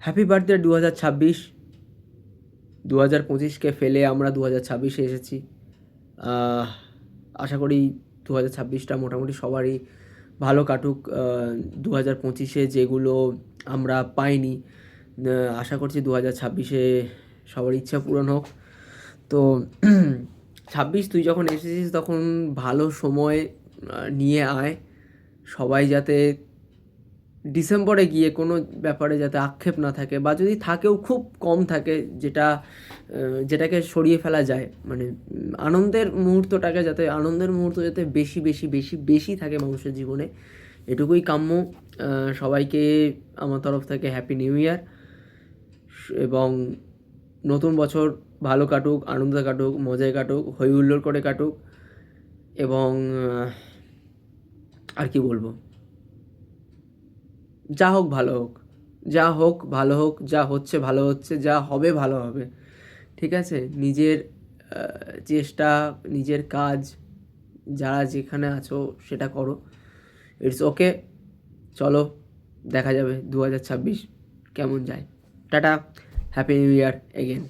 Happy birthday 2026। 2025কে ফেলে আমরা 2026-এ এসেছি। আশা করি 2026টা মোটামুটি সবারই ভালো কাটুক। 2025-এ যেগুলো আমরা পাইনি, আশা করছি 2026-এ সবার ইচ্ছা পূরণ হোক। তো 26 তুই যখন এসেছিস তখন ভালো সময় নিয়ে আয়। সবাই যাতে ডিসেম্বরে গিয়ে কোনো ব্যাপারে যাতে আক্ষেপ না থাকে, বা যদি থাকেও খুব কম থাকে, যেটাকে সরিয়ে ফেলা যায়। মানে আনন্দের মুহূর্ত যাতে বেশি বেশি বেশি বেশি থাকে মানুষের জীবনে, এটুকুই কাম্য। সবাইকে আমার তরফ থেকে হ্যাপি নিউ ইয়ার, এবং নতুন বছর ভালো কাটুক, আনন্দে কাটুক, মজায় কাটুক, হই হুল্লোড় করে কাটুক। এবং আর কি বলবো, যা হোক ভালো হোক, যা হোক ভালো হোক, যা হচ্ছে ভালো হচ্ছে, যা হবে ভালো হবে। ঠিক আছে, নিজের চেষ্টা, নিজের কাজ, যারা যেখানে আছো সেটা করো। It's okay. চলো, দেখা যাবে 2026 কেমন যায়। Tata, happy new year again.